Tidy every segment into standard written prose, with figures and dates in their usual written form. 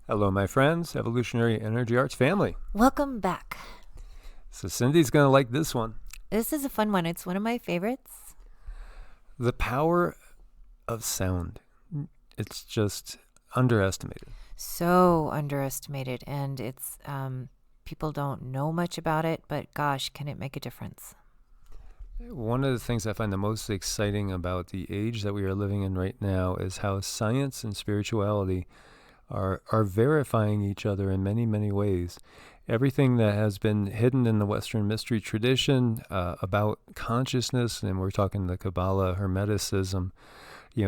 Hello, my friends, Evolutionary Energy Arts family. Welcome back. So Cindy's going to like this one. This is a fun one. It's one of my favorites. The power of sound. It's just underestimated. So underestimated, and it's people don't know much about it, but gosh, can it make a difference? One of the things I find the most exciting about the age that we are living in right now is how science and spirituality are verifying each other in many, many ways. Everything that has been hidden in the Western mystery tradition about consciousness, and we're talking the Kabbalah, Hermeticism,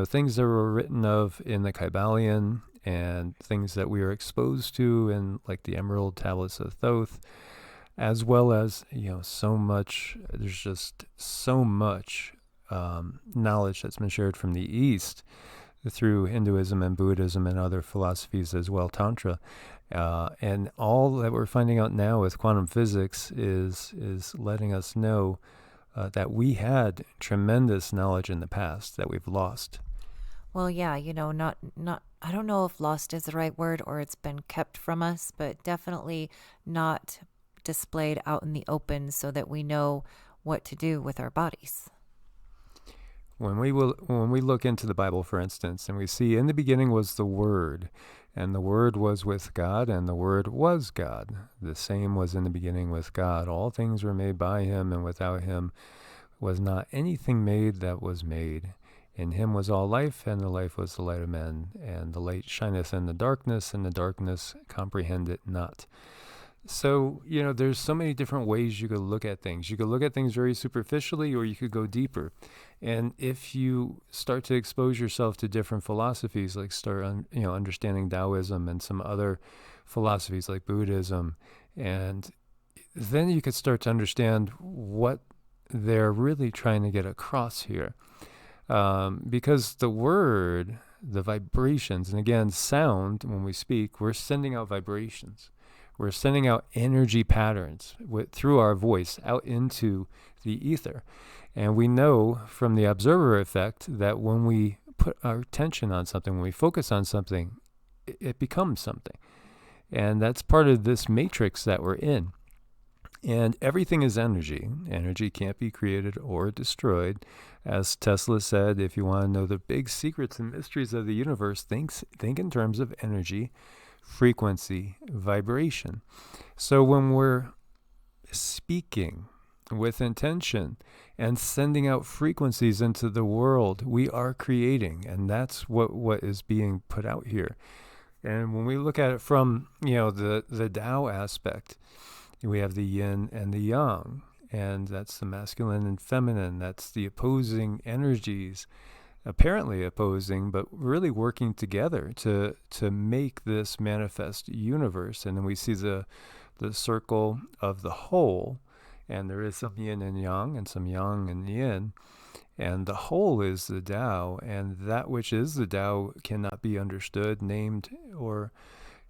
things that were written of in the Kybalion and things that we are exposed to in like the Emerald Tablets of Thoth, as well as, so much, there's just so much knowledge that's been shared from the East through Hinduism and Buddhism and other philosophies as well, Tantra. And all that we're finding out now with quantum physics is letting us know that we had tremendous knowledge in the past that we've lost. Well, yeah, not I don't know if lost is the right word or it's been kept from us, but definitely not displayed out in the open so that we know what to do with our bodies. When we look into the Bible, for instance, and we see in the beginning was the Word, and the Word was with God, and the Word was God. The same was in the beginning with God. All things were made by him, and without him was not anything made that was made. In him was all life, and the life was the light of men. And the light shineth in the darkness, and the darkness comprehend it not. So, there's so many different ways you could look at things. You could look at things very superficially, or you could go deeper. And if you start to expose yourself to different philosophies, like understanding Taoism and some other philosophies like Buddhism, and then you could start to understand what they're really trying to get across here. Because the word, the vibrations, and again, sound, when we speak, we're sending out vibrations. We're sending out energy patterns through our voice out into the ether. And we know from the observer effect that when we put our attention on something, when we focus on something, it becomes something. And that's part of this matrix that we're in. And everything is energy. Energy can't be created or destroyed. As Tesla said, if you want to know the big secrets and mysteries of the universe, think in terms of energy, frequency, vibration. So when we're speaking with intention and sending out frequencies into the world, we are creating, and that's what is being put out here. And when we look at it from the Tao aspect, we have the yin and the yang, and that's the masculine and feminine. That's the opposing energies, apparently opposing, but really working together to make this manifest universe. And then we see the circle of the whole, and there is some yin and yang and some yang and yin, and the whole is the Tao, and that which is the Tao cannot be understood, named, or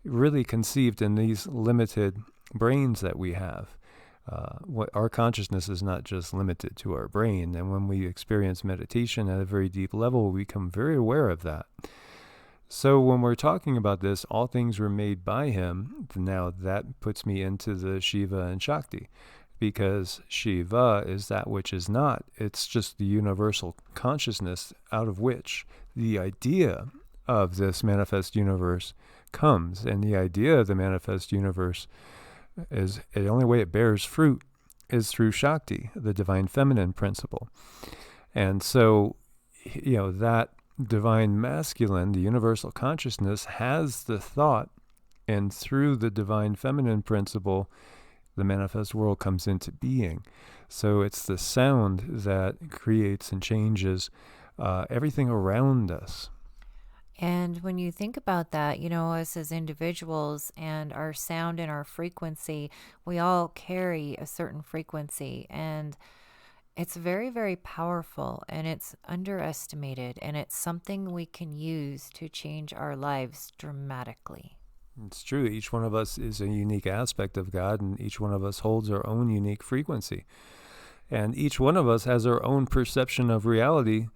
really conceived in these limited brains that we have. What our consciousness is not just limited to our brain, and when we experience meditation at a very deep level, we become very aware of that. So when we're talking about this, all things were made by him. Now that puts me into the Shiva and Shakti, because Shiva is that which is not. It's just the universal consciousness out of which the idea of this manifest universe comes. And the idea of the manifest universe is the only way it bears fruit is through Shakti, the divine feminine principle. And so, that divine masculine, the universal consciousness, has the thought, and through the divine feminine principle, the manifest world comes into being. So it's the sound that creates and changes everything around us. And when you think about that, us as individuals and our sound and our frequency, we all carry a certain frequency, and it's very, very powerful, and it's underestimated, and it's something we can use to change our lives dramatically. It's true. Each one of us is a unique aspect of God, and each one of us holds our own unique frequency. And each one of us has our own perception of reality,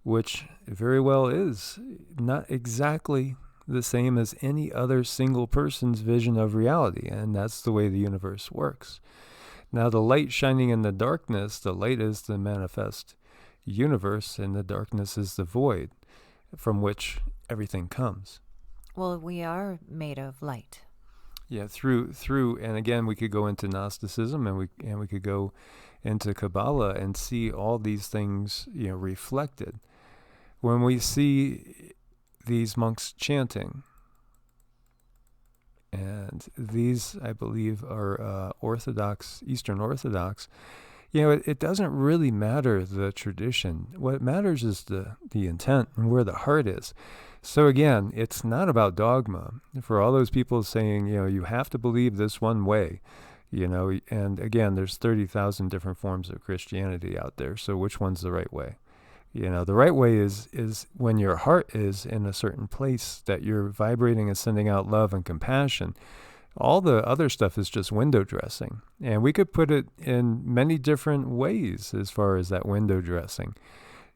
which very well is not exactly the same as any other single person's vision of reality, and that's the way the universe works. Now, the light shining in the darkness, the light is the manifest universe, and the darkness is the void from which everything comes. Well, we are made of light. Yeah, through, and again, we could go into Gnosticism, and we could go into Kabbalah and see all these things, reflected. When we see these monks chanting, and these, I believe, are Eastern Orthodox, it doesn't really matter the tradition. What matters is the intent and where the heart is. So again, it's not about dogma. For all those people saying, you have to believe this one way, and again, there's 30,000 different forms of Christianity out there. So which one's the right way? The right way is when your heart is in a certain place, that you're vibrating and sending out love and compassion. All the other stuff is just window dressing. And we could put it in many different ways as far as that window dressing.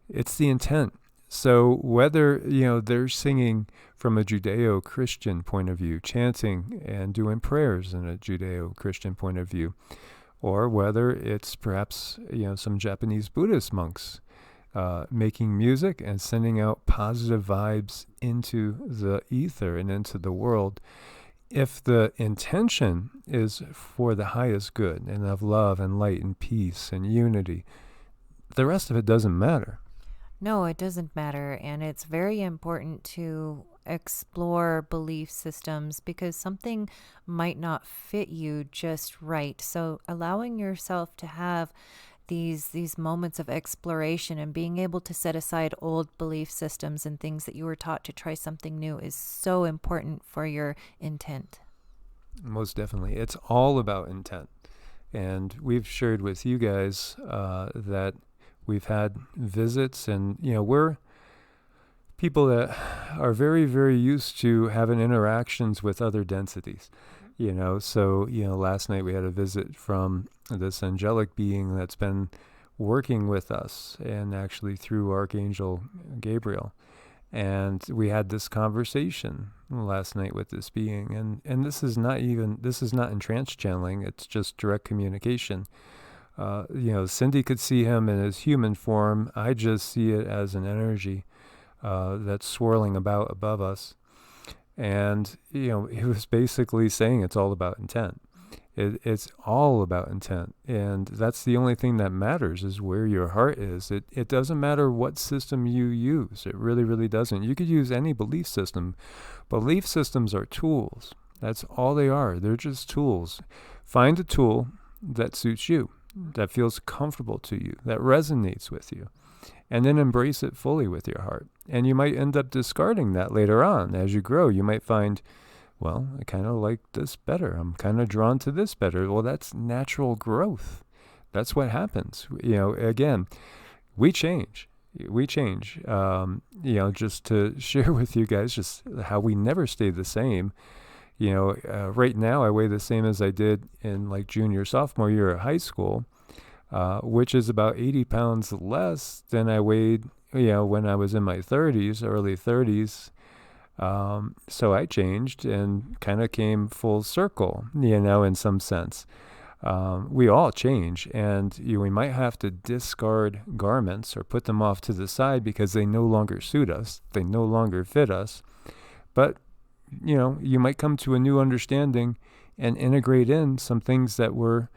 It's the intent. So whether, they're singing from a Judeo-Christian point of view, chanting and doing prayers in a Judeo-Christian point of view, or whether it's perhaps, some Japanese Buddhist monks making music and sending out positive vibes into the ether and into the world, if the intention is for the highest good and of love and light and peace and unity, the rest of it doesn't matter. No, it doesn't matter. And it's very important to explore belief systems because something might not fit you just right. So allowing yourself to have these moments of exploration and being able to set aside old belief systems and things that you were taught to try something new is so important for your intent. Most definitely. It's all about intent. And we've shared with you guys that we've had visits, and, we're people that are very, very used to having interactions with other densities. So, last night we had a visit from this angelic being that's been working with us, and actually through Archangel Gabriel. And we had this conversation last night with this being. And this is not in trance channeling, it's just direct communication. Cindy could see him in his human form. I just see it as an energy that's swirling about above us. And, he was basically saying it's all about intent. It's all about intent. And that's the only thing that matters, is where your heart is. It doesn't matter what system you use. It really, really doesn't. You could use any belief system. Belief systems are tools. That's all they are. They're just tools. Find a tool that suits you, that feels comfortable to you, that resonates with you, and then embrace it fully with your heart. And you might end up discarding that later on. As you grow, you might find, well, I kind of like this better. I'm kind of drawn to this better. Well, that's natural growth. That's what happens. Again, we change. Just to share with you guys just how we never stay the same. Right now I weigh the same as I did in like junior, sophomore year of high school, which is about 80 pounds less than I weighed, when I was in my 30s, early 30s. So I changed and kind of came full circle, in some sense. We all change, and we might have to discard garments or put them off to the side because they no longer suit us. They no longer fit us. But you might come to a new understanding and integrate in some things that were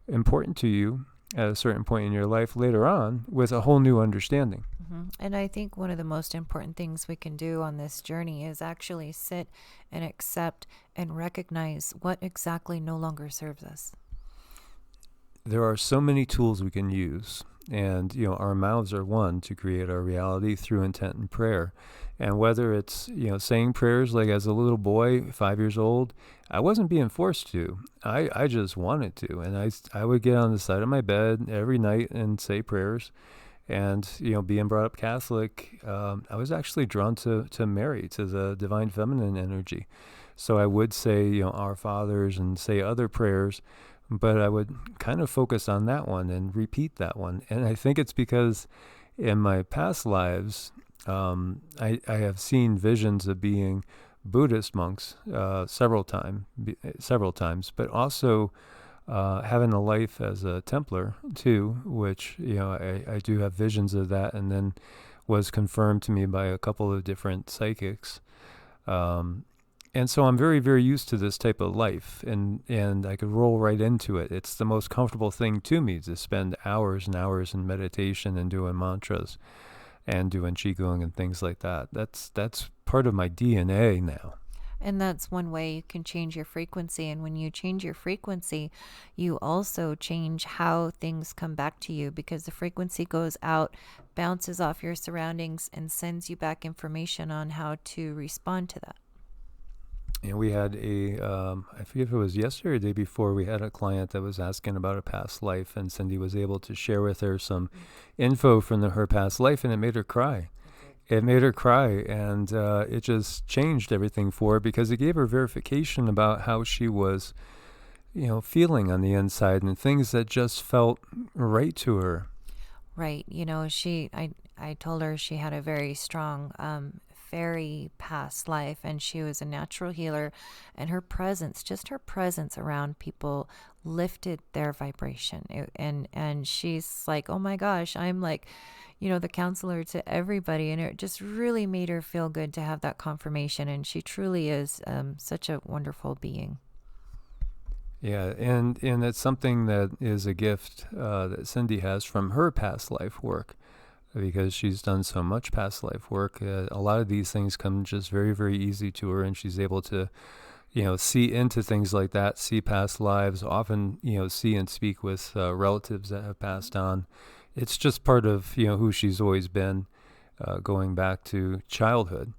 important to you at a certain point in your life later on with a whole new understanding. Mm-hmm. And I think one of the most important things we can do on this journey is actually sit and accept and recognize what exactly no longer serves us. There are so many tools we can use. And, our mouths are one to create our reality through intent and prayer. And whether it's, saying prayers like as a little boy, 5 years old, I wasn't being forced to. I just wanted to. And I would get on the side of my bed every night and say prayers. And, being brought up Catholic, I was actually drawn to Mary, to the divine feminine energy. So I would say, Our Fathers and say other prayers. But I would kind of focus on that one and repeat that one. And I think it's because in my past lives, I have seen visions of being Buddhist monks several times, but also having a life as a Templar too, which I do have visions of that, and then was confirmed to me by a couple of different psychics. And so I'm very, very used to this type of life, and I could roll right into it. It's the most comfortable thing to me to spend hours and hours in meditation and doing mantras and doing QiGong and things like that. That's part of my DNA now. And that's one way you can change your frequency. And when you change your frequency, you also change how things come back to you, because the frequency goes out, bounces off your surroundings, and sends you back information on how to respond to that. And we had I forget if it was yesterday or the day before, we had a client that was asking about a past life, and Cindy was able to share with her some info from her past life, and it made her cry. It made her cry, and it just changed everything for her, because it gave her verification about how she was, feeling on the inside, and things that just felt right to her. Right. I told her she had a very strong fairy past life, and she was a natural healer, and just her presence around people lifted their vibration. And she's like, oh my gosh, I'm like, the counselor to everybody. And it just really made her feel good to have that confirmation. And she truly is such a wonderful being. Yeah, and it's something that is a gift that Cindy has from her past life work, because she's done so much past life work. A lot of these things come just very, very easy to her, and she's able to, see into things like that, see past lives, often, see and speak with relatives that have passed on. It's just part of, who she's always been, going back to childhood.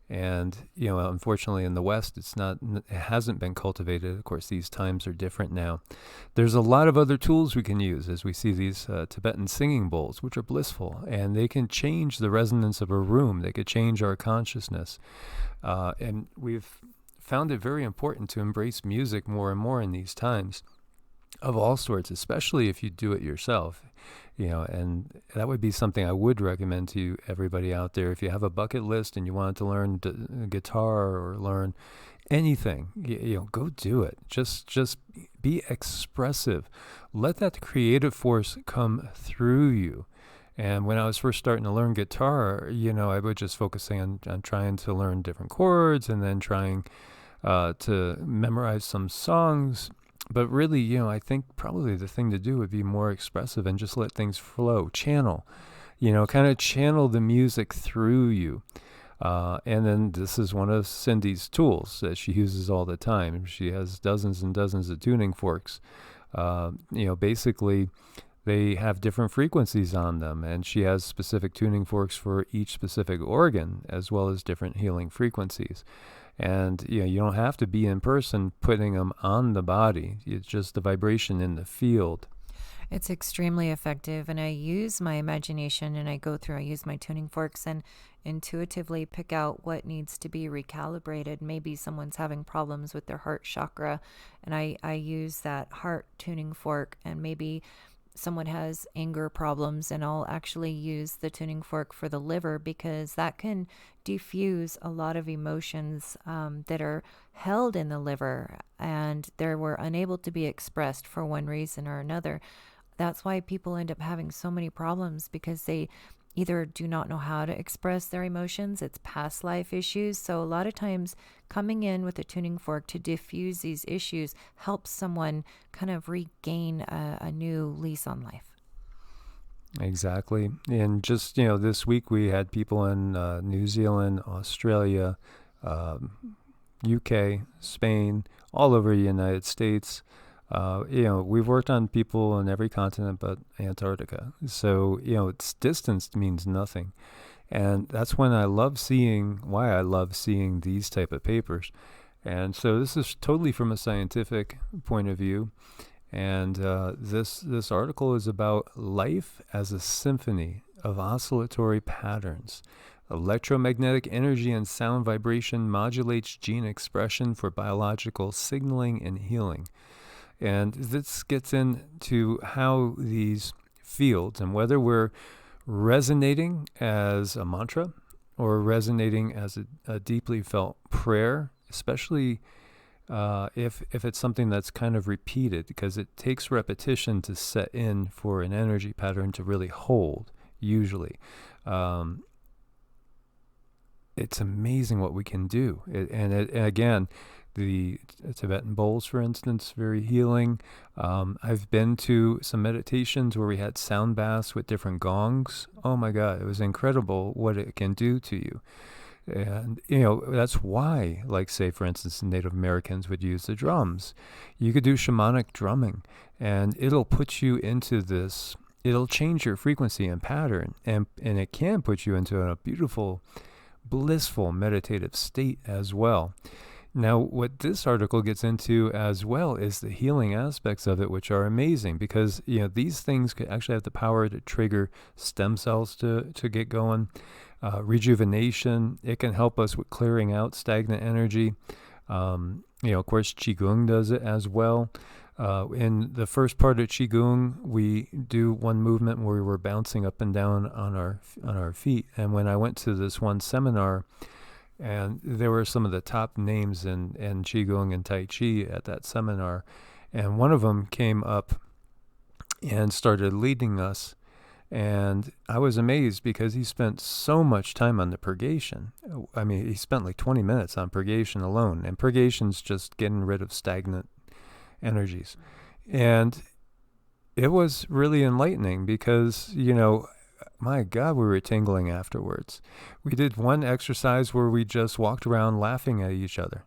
And, unfortunately in the West, it hasn't been cultivated. Of course, these times are different now. There's a lot of other tools we can use, as we see these Tibetan singing bowls, which are blissful, and they can change the resonance of a room. They could change our consciousness. And we've found it very important to embrace music more and more in these times of all sorts, especially if you do it yourself. And that would be something I would recommend to everybody out there. If you have a bucket list and you wanted to learn guitar or learn anything, go do it. Just be expressive. Let that creative force come through you. And when I was first starting to learn guitar, I would just focusing on trying to learn different chords, and then trying to memorize some songs. But really, I think probably the thing to do would be more expressive and just let things flow, channel, kind of channel the music through you. And then this is one of Cindy's tools that she uses all the time. She has dozens and dozens of tuning forks. Basically, they have different frequencies on them, and she has specific tuning forks for each specific organ, as well as different healing frequencies. And you don't have to be in person putting them on the body. It's just the vibration in the field. It's extremely effective, and I use my imagination, and I use my tuning forks and intuitively pick out what needs to be recalibrated. Maybe someone's having problems with their heart chakra, and I use that heart tuning fork, and maybe someone has anger problems, and I'll actually use the tuning fork for the liver, because that can diffuse a lot of emotions that are held in the liver, and they were unable to be expressed for one reason or another. That's why people end up having so many problems, because they either do not know how to express their emotions. It's past life issues. So a lot of times coming in with a tuning fork to diffuse these issues helps someone kind of regain a new lease on life. Exactly. And just, this week we had people in New Zealand, Australia, UK, Spain, all over the United States. We've worked on people in every continent but Antarctica. So, it's distance means nothing. And that's why I love seeing these type of papers. And so this is totally from a scientific point of view. And this article is about life as a symphony of oscillatory patterns. Electromagnetic energy and sound vibration modulates gene expression for biological signaling and healing. And this gets into how these fields, and whether we're resonating as a mantra or resonating as a deeply felt prayer, especially if it's something that's kind of repeated, because it takes repetition to set in for an energy pattern to really hold, usually. It's amazing what we can do. And again, the Tibetan bowls, for instance, very healing. I've been to some meditations where we had sound baths with different gongs. Oh my God, it was incredible what it can do to you. And, that's why, like, say, for instance, Native Americans would use the drums. You could do shamanic drumming, and it'll put you into this, it'll change your frequency and pattern, and it can put you into a beautiful, blissful meditative state as well. Now, what this article gets into as well is the healing aspects of it, which are amazing, because these things could actually have the power to trigger stem cells to get going, rejuvenation. It can help us with clearing out stagnant energy. Of course, QiGong does it as well. In the first part of QiGong, we do one movement where we're bouncing up and down on our feet. And when I went to this one seminar, and there were some of the top names in QiGong and Tai Chi at that seminar, and one of them came up and started leading us. And I was amazed because he spent so much time on the purgation. I mean, he spent like 20 minutes on purgation alone. And purgation's just getting rid of stagnant energies. And it was really enlightening because, my God, we were tingling afterwards. We did one exercise where we just walked around laughing at each other.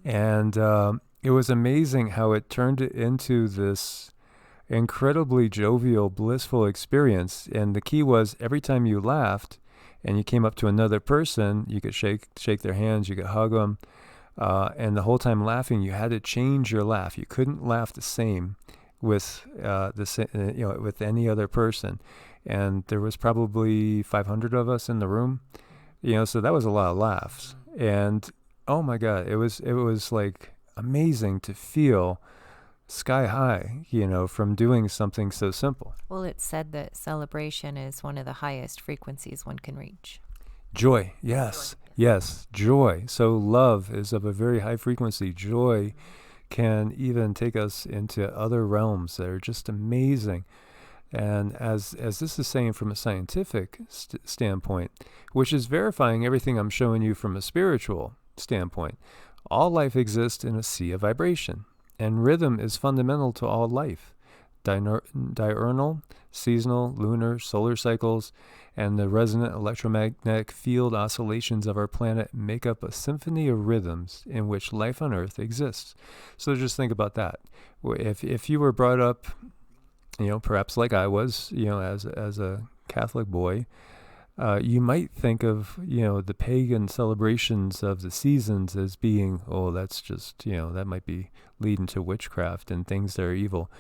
And it was amazing how it turned it into this incredibly jovial, blissful experience. And the key was every time you laughed and you came up to another person, you could shake their hands, you could hug them. And the whole time laughing, you had to change your laugh. You couldn't laugh the same with with any other person. And there was probably 500 of us in the room, so that was a lot of laughs. And oh my God, it was like amazing to feel sky high, from doing something so simple. Well, it's said that celebration is one of the highest frequencies one can reach. Joy, yes, joy. So love is of a very high frequency. Joy can even take us into other realms that are just amazing. And as this is saying from a scientific standpoint, which is verifying everything I'm showing you from a spiritual standpoint, all life exists in a sea of vibration. And rhythm is fundamental to all life. Diurnal, seasonal, lunar, solar cycles, and the resonant electromagnetic field oscillations of our planet make up a symphony of rhythms in which life on Earth exists. So just think about that. If you were brought up, perhaps like I was, as a Catholic boy, you might think of, the pagan celebrations of the seasons as being, that's just, that might be leading to witchcraft and things that are evil.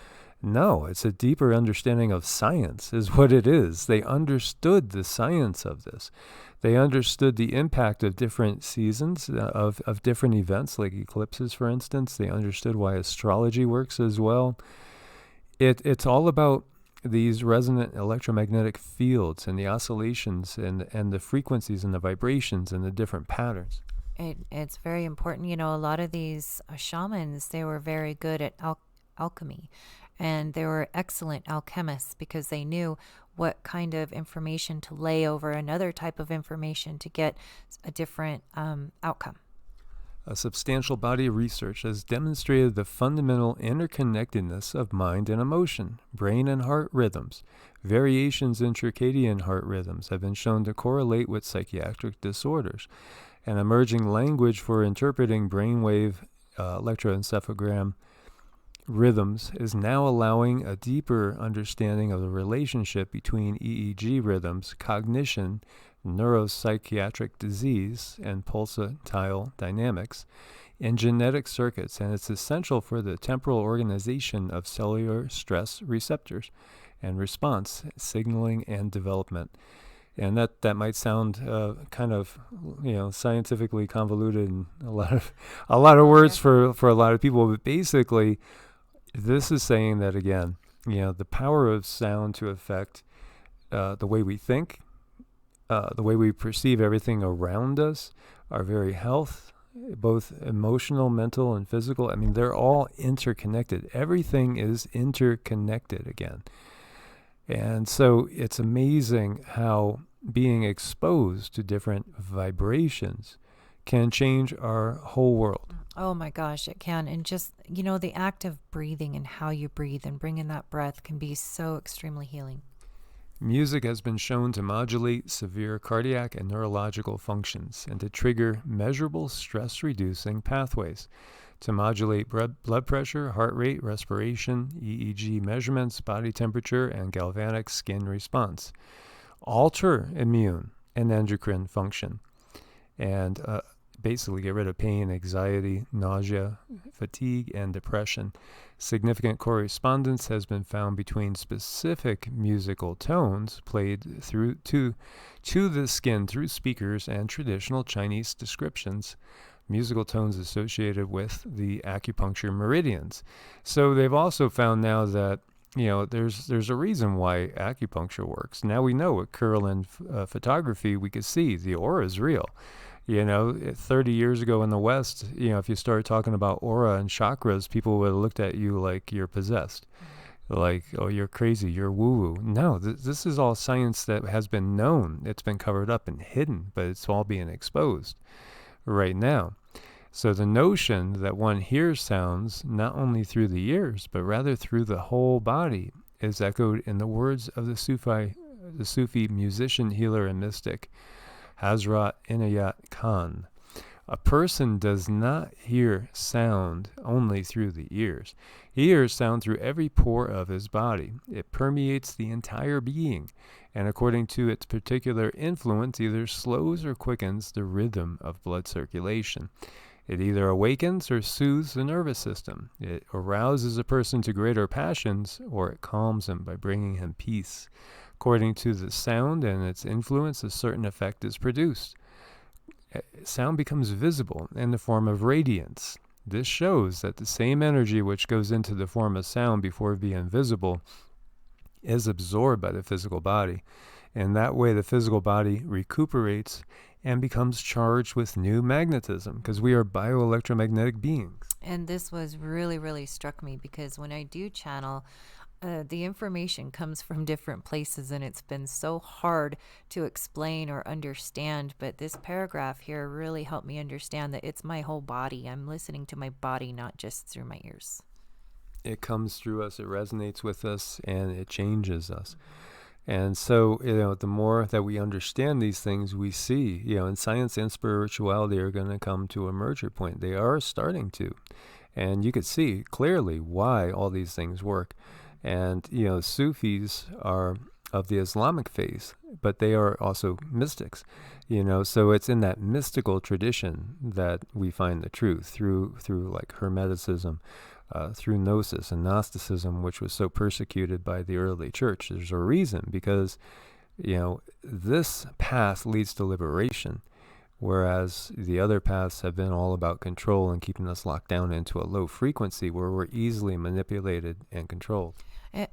No, it's a deeper understanding of science is what it is. They understood the science of this. They understood the impact of different seasons, of different events, like eclipses, for instance. They understood why astrology works as well. It's all about these resonant electromagnetic fields and the oscillations and the frequencies and the vibrations and the different patterns. It's very important. A lot of these shamans, they were very good at alchemy, and they were excellent alchemists because they knew what kind of information to lay over another type of information to get a different outcome. A substantial body of research has demonstrated the fundamental interconnectedness of mind and emotion, brain and heart rhythms. Variations in circadian heart rhythms have been shown to correlate with psychiatric disorders. An emerging language for interpreting brainwave electroencephalogram rhythms is now allowing a deeper understanding of the relationship between EEG rhythms, cognition, neuropsychiatric disease, and pulsatile dynamics in genetic circuits, and it's essential for the temporal organization of cellular stress receptors and response signaling and development. And that might sound kind of scientifically convoluted and a lot of words for a lot of people, but basically this is saying that again, the power of sound to affect the way we think, the way we perceive everything around us, our very health, both emotional, mental, and physical. I mean, they're all interconnected. Everything is interconnected again. And so it's amazing how being exposed to different vibrations can change our whole world. Oh my gosh, it can. And just, the act of breathing and how you breathe and bringing that breath can be so extremely healing. Music has been shown to modulate severe cardiac and neurological functions and to trigger measurable stress-reducing pathways, to modulate blood pressure, heart rate, respiration, EEG measurements, body temperature, and galvanic skin response, alter immune and endocrine function, and basically get rid of pain, anxiety, nausea, fatigue, and depression. Significant correspondence has been found between specific musical tones played through to the skin through speakers and traditional Chinese descriptions, musical tones associated with the acupuncture meridians. So they've also found now that there's a reason why acupuncture works. Now we know with Kirlian photography, we could see the aura is real. 30 years ago in the West, if you started talking about aura and chakras, people would have looked at you like you're possessed. Like, oh, you're crazy, you're woo-woo. No, this is all science that has been known. It's been covered up and hidden, but it's all being exposed right now. So the notion that one hears sounds not only through the ears, but rather through the whole body is echoed in the words of the Sufi musician, healer, and mystic, Hazrat Inayat Khan. A person does not hear sound only through the ears. He hears sound through every pore of his body. It permeates the entire being, and according to its particular influence, either slows or quickens the rhythm of blood circulation. It either awakens or soothes the nervous system. It arouses a person to greater passions, or it calms him by bringing him peace. According to the sound and its influence, a certain effect is produced. Sound becomes visible in the form of radiance. This shows that the same energy which goes into the form of sound before being visible is absorbed by the physical body. And that way the physical body recuperates and becomes charged with new magnetism, because we are bioelectromagnetic beings. And this was really, really struck me, because when I do channel, the information comes from different places, and it's been so hard to explain or understand. But this paragraph here really helped me understand that it's my whole body. I'm listening to my body, not just through my ears. It comes through us, it resonates with us, and it changes us. And so, the more that we understand these things, we see, and science and spirituality are going to come to a merger point. They are starting to. And you could see clearly why all these things work. And, Sufis are of the Islamic faith, but they are also mystics, so it's in that mystical tradition that we find the truth through like Hermeticism, through Gnosis and Gnosticism, which was so persecuted by the early church. There's a reason, because, this path leads to liberation, whereas the other paths have been all about control and keeping us locked down into a low frequency where we're easily manipulated and controlled.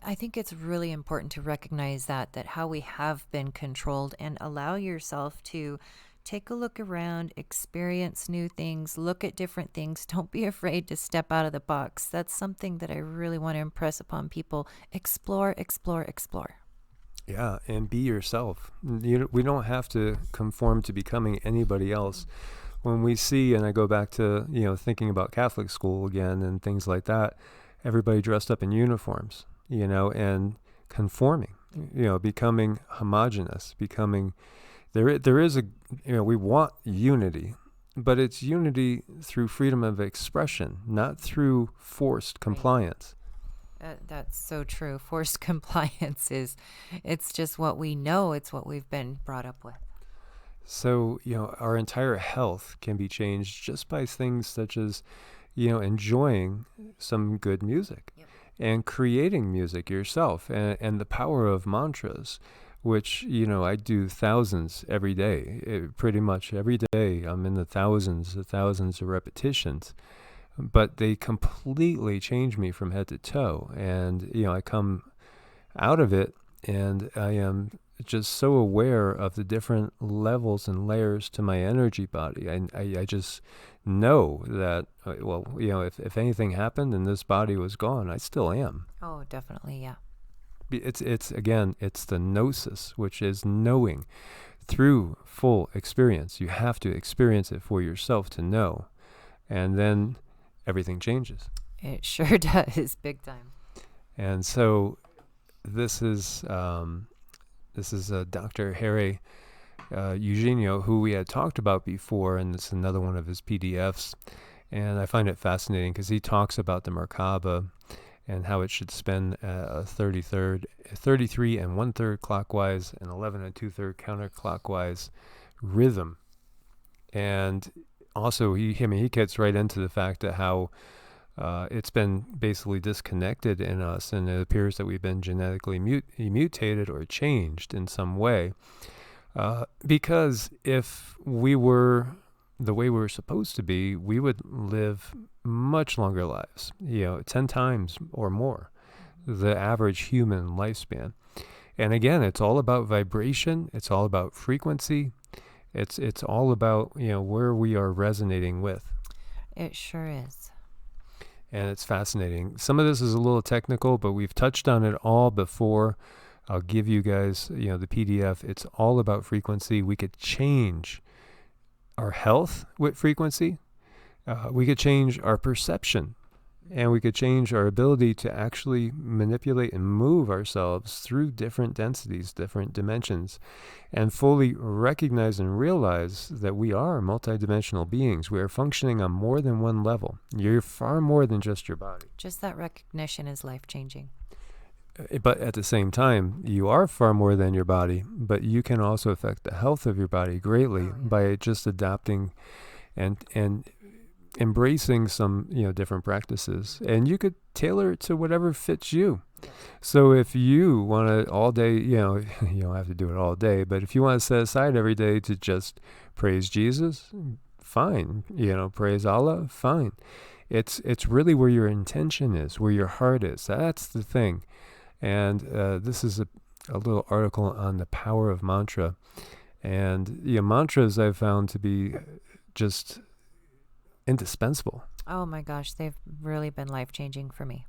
I think it's really important to recognize that how we have been controlled, and allow yourself to take a look around, experience new things, look at different things. Don't be afraid to step out of the box. That's something that I really want to impress upon people. Explore, explore, explore. Yeah, and be yourself. We don't have to conform to becoming anybody else. When we see, and I go back to, thinking about Catholic school again and things like that, everybody dressed up in uniforms, and conforming, becoming homogenous, there is we want unity, but it's unity through freedom of expression, not through forced compliance. That's so true. Forced compliance it's just what we know. It's what we've been brought up with. So, our entire health can be changed just by things such as, enjoying some good music. Yep. And creating music yourself, and the power of mantras, which, I do thousands every day. Pretty much every day I'm in the thousands of repetitions. But they completely change me from head to toe. And, I come out of it and I am just so aware of the different levels and layers to my energy body. I just know that, if anything happened and this body was gone, I still am. Oh, definitely, yeah. It's again, it's the gnosis, which is knowing through full experience. You have to experience it for yourself to know. And then everything changes. It sure does, big time. And so this is Dr. Harry Eugenio, who we had talked about before, and it's another one of his PDFs. And I find it fascinating because he talks about the Merkaba and how it should spin a 33 and 1/3 clockwise and 11 and 2/3 counterclockwise rhythm. And also, he gets right into the fact that how it's been basically disconnected in us, and it appears that we've been genetically mutated or changed in some way. Because if we were the way we were supposed to be, we would live much longer lives, 10 times or more the average human lifespan. And again, it's all about vibration. It's all about frequency. It's all about, where we are resonating with. It sure is. And it's fascinating. Some of this is a little technical, but we've touched on it all before. I'll give you guys, the PDF. It's all about frequency. We could change our health with frequency. We could change our perception, and we could change our ability to actually manipulate and move ourselves through different densities, different dimensions, and fully recognize and realize that we are multidimensional beings. We are functioning on more than one level. You're far more than just your body. Just that recognition is life-changing. But at the same time, you are far more than your body, but you can also affect the health of your body greatly by just adapting and embracing some, different practices. And you could tailor it to whatever fits you. So if you want to all day, you don't have to do it all day, but if you want to set aside every day to just praise Jesus, fine. Praise Allah, fine. It's really where your intention is, where your heart is. That's the thing. And this is a little article on the power of mantra. And mantras I've found to be just indispensable. Oh my gosh, they've really been life-changing for me.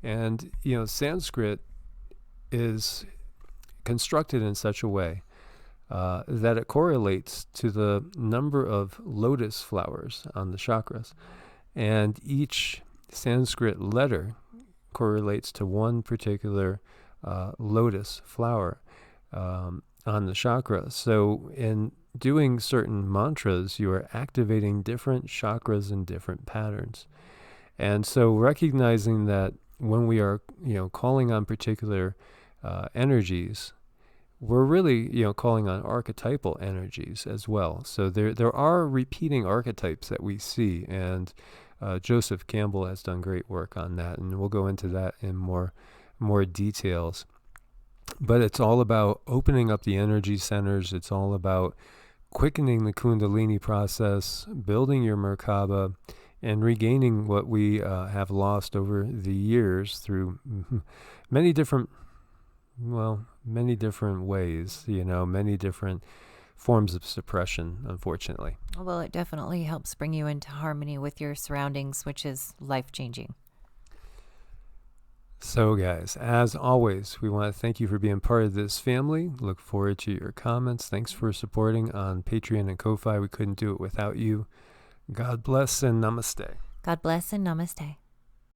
And, Sanskrit is constructed in such a way that it correlates to the number of lotus flowers on the chakras. And each Sanskrit letter correlates to one particular lotus flower on the chakra. So in doing certain mantras, you are activating different chakras in different patterns. And so recognizing that when we are, calling on particular energies, we're really, calling on archetypal energies as well. So there are repeating archetypes that we see, and Joseph Campbell has done great work on that, and we'll go into that in more details. But it's all about opening up the energy centers. It's all about quickening the Kundalini process, building your Merkaba, and regaining what we have lost over the years through many different ways, many different forms of suppression, unfortunately. Well, it definitely helps bring you into harmony with your surroundings, which is life-changing. So guys, as always, we want to thank you for being part of this family. Look forward to your comments. Thanks for supporting on Patreon and Ko-Fi. We couldn't do it without you. God bless and namaste. God bless and namaste.